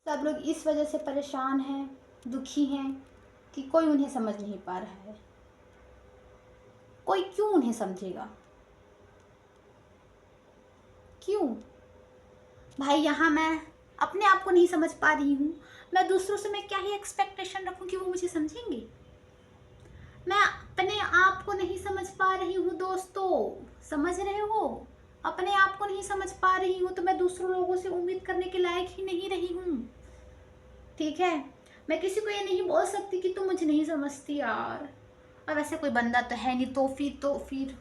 सब लोग इस वजह से परेशान हैं, दुखी हैं कि कोई उन्हें समझ नहीं पा रहा है। कोई क्यों उन्हें समझेगा? क्यों? भाई यहाँ मैं अपने आप को नहीं समझ पा रही हूँ, मैं दूसरों से मैं क्या ही एक्सपेक्टेशन रखूँ कि वो मुझे समझेंगे? मैं अपने आप को नहीं समझ पा रही हूँ दोस्तों, समझ रहे हो? अपने आप को नहीं समझ पा रही हूँ तो मैं दूसरों लोगों से उम्मीद करने के लायक ही नहीं रही हूँ। ठीक है, मैं किसी को ये नहीं बोल सकती कि तुम मुझे नहीं समझती यार, और वैसे कोई बंदा तो है नहीं, तो फिर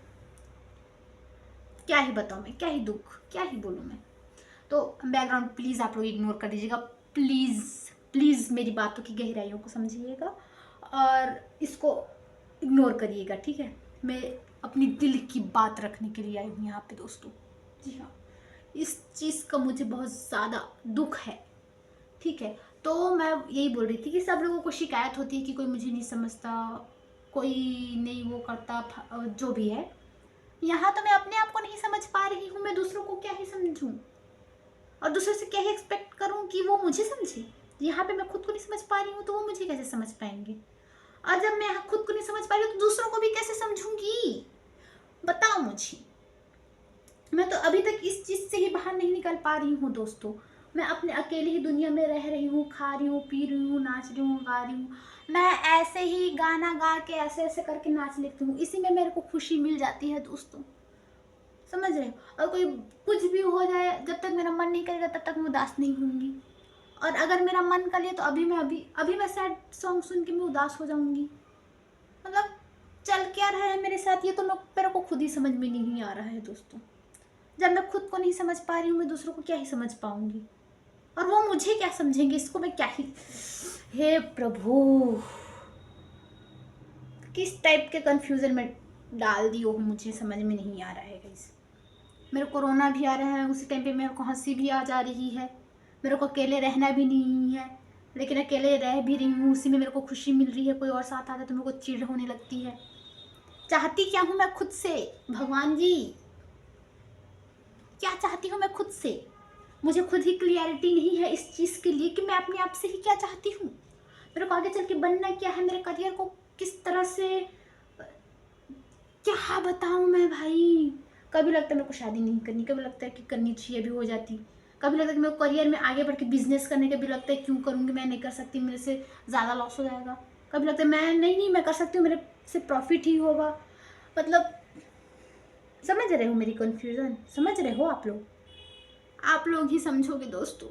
क्या ही बताऊँ मैं, क्या ही दुख, क्या ही बोलूँ मैं। तो बैकग्राउंड प्लीज़ आप लोग इग्नोर कर दीजिएगा, प्लीज़ प्लीज़ मेरी बातों की गहराइयों को समझिएगा और इसको इग्नोर करिएगा, ठीक है? मैं अपनी दिल की बात रखने के लिए आई हूँ यहाँ पे दोस्तों। जी हाँ, इस चीज़ का मुझे बहुत ज़्यादा दुख है, ठीक है? तो मैं यही बोल रही थी कि सब लोगों को शिकायत होती है कि कोई मुझे नहीं समझता, कोई नहीं वो करता, जो भी है। यहाँ तो मैं अपने आप को नहीं समझ पा रही हूँ, मैं दूसरों को क्या ही समझूँ और दूसरों से क्या ही एक्सपेक्ट करूँ कि वो मुझे समझे। यहाँ पे मैं खुद को नहीं समझ पा रही हूँ तो वो मुझे कैसे समझ पाएंगे? और जब मैं खुद को नहीं समझ पा रही हूँ तो दूसरों को भी कैसे समझूंगी? बताओ मुझे। मैं तो अभी तक इस चीज़ से ही बाहर नहीं निकल पा रही हूँ दोस्तों। मैं अपने अकेले ही दुनिया में रह रही हूँ, खा रही हूँ, पी रही हूँ, नाच रही हूँ, गा रही हूँ। मैं ऐसे ही गाना गा के ऐसे ऐसे करके नाच लेती हूँ, इसी में मेरे को खुशी मिल जाती है दोस्तों, समझ रहे हो? और कोई कुछ भी हो जाए, जब तक मेरा मन नहीं करेगा तब तक मैं उदास नहीं होंगी, और अगर मेरा मन कर लिया तो अभी मैं सैड सॉन्ग सुन के मैं उदास हो जाऊंगी। मतलब चल क्या रहा है मेरे साथ, ये तो मेरे को खुद ही समझ में नहीं आ रहा है दोस्तों। जब मैं खुद को नहीं समझ पा रही हूँ, मैं दूसरों को क्या ही समझ पाऊंगी, और वो मुझे क्या समझेंगे, इसको मैं क्या ही। हे प्रभु, किस टाइप के कंफ्यूजन में डाल दी हो मुझे समझ में नहीं आ रहा है गाइस। मेरे कोरोना भी आ रहा है, उसी टाइम पे मेरे को हंसी भी आ जा रही है। मेरे को अकेले रहना भी नहीं है, लेकिन अकेले रह भी रही हूँ, उसी में मेरे को खुशी मिल रही है। कोई और साथ आता है तो मेरे को चिढ़ होने लगती है। चाहती क्या हूँ मैं खुद से? भगवान जी, क्या चाहती हूँ मैं खुद से? मुझे खुद ही क्लियरिटी नहीं है इस चीज़ के लिए कि मैं अपने आप से ही क्या चाहती हूँ। मेरे को आगे चल के बनना क्या है, मेरे करियर को किस तरह से, क्या बताऊँ मैं भाई। कभी लगता है मेरे को शादी नहीं करनी, कभी लगता है कि करनी चाहिए, भी हो जाती। कभी लगता है कि मेरे करियर में आगे बढ़ के बिजनेस करने का भी लगता है क्यों करूँगी, मैं नहीं कर सकती, मेरे से ज़्यादा लॉस हो जाएगा। कभी लगता है मैं नहीं मैं कर सकती हूँ, मेरे से प्रॉफिट ही होगा। मतलब समझ रहे हो मेरी कन्फ्यूज़न? समझ रहे हो आप लोग ही समझोगे दोस्तों।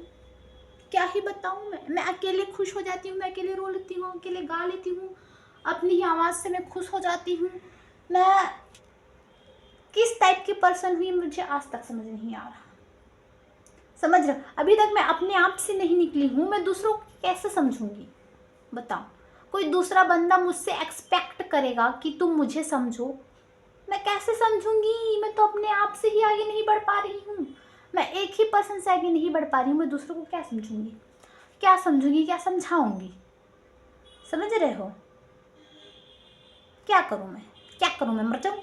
क्या ही बताऊँ मैं अकेले खुश हो जाती हूँ, मैं अकेले रो लेती हूँ, अकेले गा लेती हूँ, अपनी ही आवाज़ से मैं खुश हो जाती हूँ। मैं किस टाइप की पर्सन हुई मुझे आज तक समझ नहीं आ रहा। समझ रहे हो? अभी तक मैं अपने आप से नहीं निकली हूँ, मैं दूसरों को कैसे समझूंगी? बताओ। कोई दूसरा बंदा मुझसे एक्सपेक्ट करेगा कि तुम मुझे समझो, मैं कैसे समझूंगी? मैं तो अपने आप से ही आगे नहीं बढ़ पा रही हूँ। मैं एक ही पर्सन से आगे नहीं बढ़ पा रही हूँ, मैं दूसरों को क्या समझूंगी, क्या समझूंगी, क्या समझाऊंगी? समझ रहे हो? क्या करूँ मैं, क्या करूँ मैं, मर जाऊँ?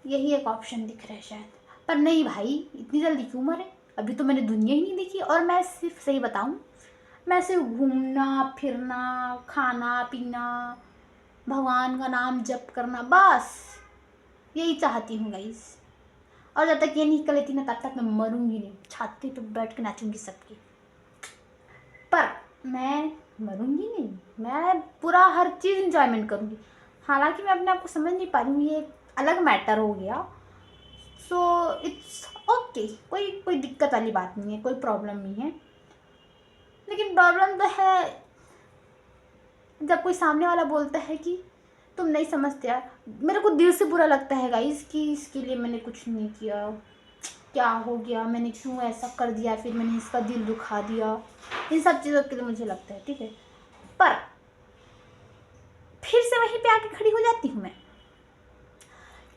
यही एक ऑप्शन दिख रहा है शायद। पर नहीं भाई, इतनी जल्दी क्यों मरे? अभी तो मैंने दुनिया ही नहीं देखी। और मैं सिर्फ सही बताऊँ, मैं सिर्फ घूमना फिरना, खाना पीना, भगवान का नाम जप करना, बस यही चाहती हूँ गाइस। और जब तक ये नहीं कर लेती ना तब तक मैं मरूंगी नहीं, छाती पे बैठ के नाचूंगी सबकी। पर मैं मरूंगी नहीं, मैं पूरा हर चीज़ इंजॉयमेंट करूंगी। हालांकि मैं अपने आप को समझ नहीं पा रही हूँ, ये एक अलग मैटर हो गया। सो इट्स ओके, कोई दिक्कत वाली बात नहीं है, कोई प्रॉब्लम नहीं है। लेकिन प्रॉब्लम तो है जब कोई सामने वाला बोलता है कि तुम नहीं समझते यार। मेरे को दिल से बुरा लगता है गाइस कि इसके लिए मैंने कुछ नहीं किया, क्या हो गया, मैंने क्यों ऐसा कर दिया, फिर मैंने इसका दिल दुखा दिया। इन सब चीज़ों के लिए मुझे लगता है, ठीक है। पर फिर से वहीं पे आके खड़ी हो जाती हूँ मैं।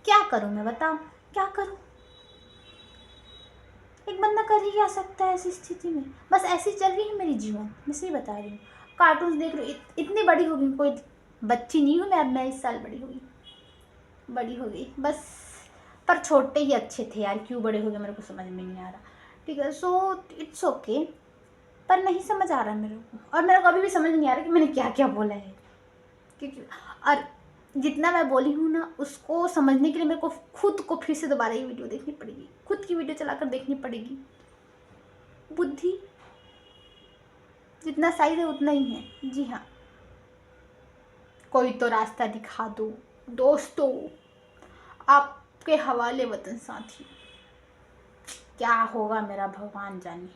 क्या करूँ मैं, बताओ क्या करूँ? एक बंदा कर ही क्या सकता है ऐसी स्थिति में? बस ऐसी चल रही है मेरी जीवन, मैं सही बता रही हूँ। कार्टून्स देख रही हूँ, इतनी बड़ी हो गई, कोई बच्ची नहीं हूँ मैं अब, मैं इस साल बड़ी हो गई बस। पर छोटे ही अच्छे थे यार, क्यों बड़े हो गए मेरे को समझ में नहीं आ रहा। ठीक है, सो इट्स ओके। पर नहीं समझ आ रहा मेरे को, और मेरे को अभी भी समझ नहीं आ रहा कि मैंने क्या क्या बोला है। क्योंकि और जितना मैं बोली हूँ ना, उसको समझने के लिए मेरे को खुद को फिर से दोबारा ये वीडियो देखनी पड़ेगी, खुद की वीडियो चलाकर देखनी पड़ेगी। बुद्धि जितना साइज है उतना ही है। जी हाँ, कोई तो रास्ता दिखा दो दोस्तों, आपके हवाले वतन साथी। क्या होगा मेरा भगवान जाने।